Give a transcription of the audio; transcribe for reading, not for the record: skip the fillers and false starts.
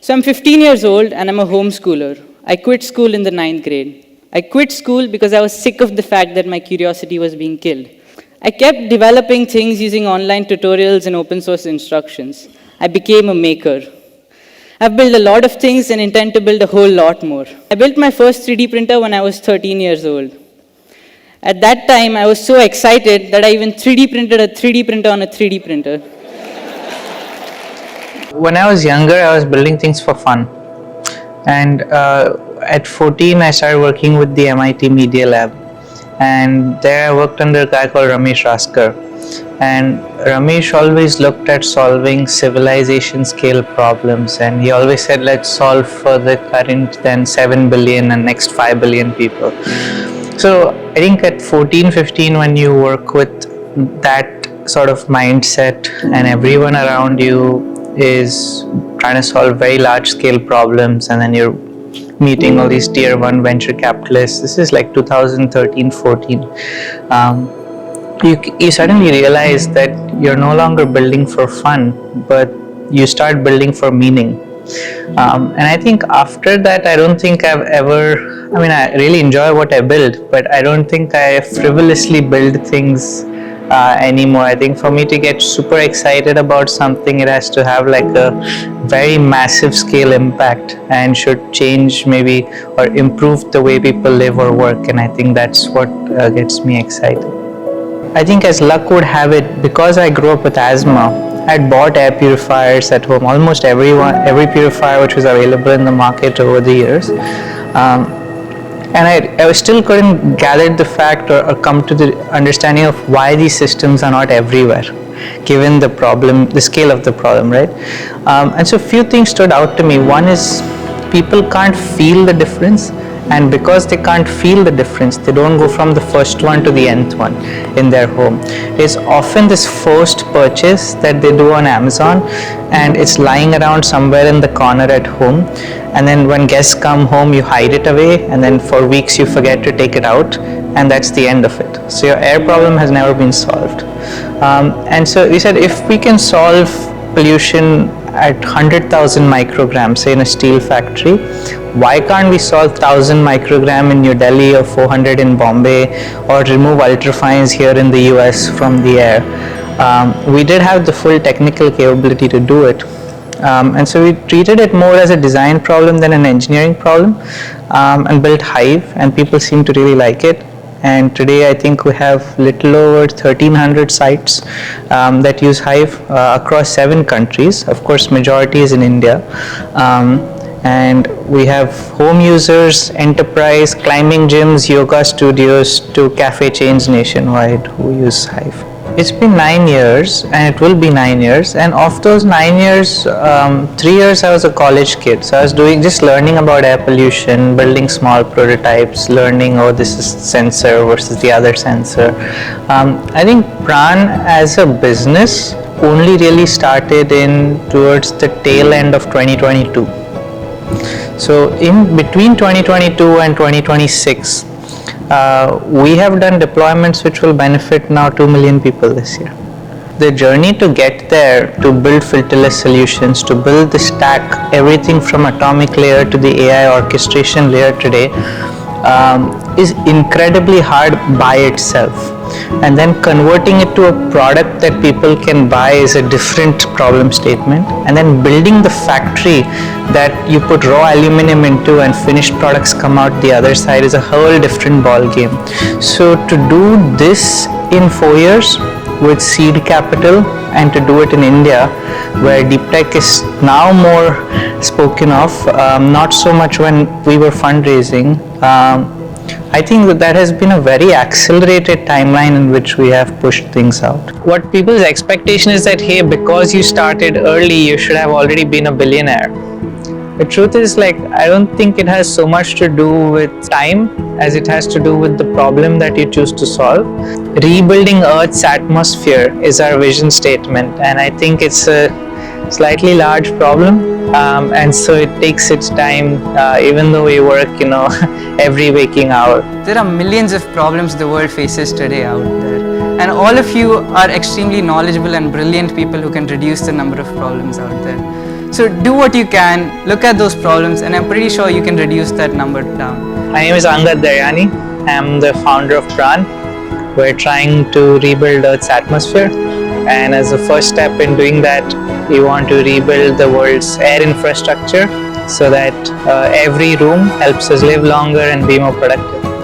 So I'm 15 years old and I'm a homeschooler. I quit school in the 9th grade. I quit school because I was sick of the fact that my curiosity was being killed. I kept developing things using online tutorials and open source instructions. I became a maker. I've built a lot of things and intend to build a whole lot more. I built my first 3D printer when I was 13 years old. At that time, I was so excited that I even 3D printed a 3D printer on a 3D printer. When I was younger, I was building things for fun. And at 14, I started working with the MIT Media Lab. And there I worked under a guy called Ramesh Raskar. And Ramesh always looked at solving civilization scale problems, and he always said, let's solve for the current then 7 billion and next 5 billion people. So I think at 14, 15, when you work with that sort of mindset and everyone around you is trying to solve very large scale problems, and then you're meeting all these tier 1 venture capitalists, this is like 2013, 14. You suddenly realize that you're no longer building for fun, but you start building for meaning. And I think after that, I don't think I've ever, I really enjoy what I build, but I don't think I frivolously build things anymore. I think for me to get super excited about something, it has to have like a very massive scale impact and should change maybe or improve the way people live or work. And I think that's what gets me excited. I think as luck would have it, because I grew up with asthma, I'd bought air purifiers at home, almost every purifier which was available in the market over the years. And I still couldn't gather the fact or come to the understanding of why these systems are not everywhere, given the problem, the scale of the problem, right? And so few things stood out to me. One is people can't feel the difference. And because they can't feel the difference, they don't go from the first one to the nth one in their home. It's often this first purchase that they do on Amazon, and it's lying around somewhere in the corner at home. And then when guests come home, you hide it away, and then for weeks you forget to take it out, and that's the end of it. So your air problem has never been solved. And so we said, if we can solve pollution at 100,000 micrograms, say in a steel factory, why can't we solve 1000 microgram in New Delhi or 400 in Bombay, or remove ultrafines here in the US from the air? We did have the full technical capability to do it. And so we treated it more as a design problem than an engineering problem, and built Hive, and people seem to really like it. And today I think we have little over 1300 sites that use Hive across 7 countries. Of course, majority is in India. And we have home users, enterprise, climbing gyms, yoga studios to cafe chains nationwide who use Hive. It's been 9 years, and it will be 9 years, and of those 9 years, 3 years I was a college kid, so I was just learning about air pollution, building small prototypes, learning, oh, this is sensor versus the other sensor. I think Praan as a business only really started towards the tail end of 2022. So in between 2022 and 2026, we have done deployments which will benefit now 2 million people this year. The journey to get there, to build filterless solutions, to build the stack, everything from atomic layer to the AI orchestration layer today, is incredibly hard by itself. And then converting it to a product that people can buy is a different problem statement. And then building the factory that you put raw aluminum into and finished products come out the other side is a whole different ball game. So to do this in 4 years with seed capital, and to do it in India, where deep tech is now more spoken of, not so much when we were fundraising. I think that has been a very accelerated timeline in which we have pushed things out. What people's expectation is that, hey, because you started early, you should have already been a billionaire. The truth is, I don't think it has so much to do with time as it has to do with the problem that you choose to solve. Rebuilding Earth's atmosphere is our vision statement, and I think it's a slightly large problem. And so it takes its time, even though we work, every waking hour. There are millions of problems the world faces today out there, and all of you are extremely knowledgeable and brilliant people who can reduce the number of problems out there. So do what you can, look at those problems, and I'm pretty sure you can reduce that number down. My name is Angad Daryani. I'm the founder of Praan. We're trying to rebuild Earth's atmosphere, and as a first step in doing that, we want to rebuild the world's air infrastructure so that every room helps us live longer and be more productive.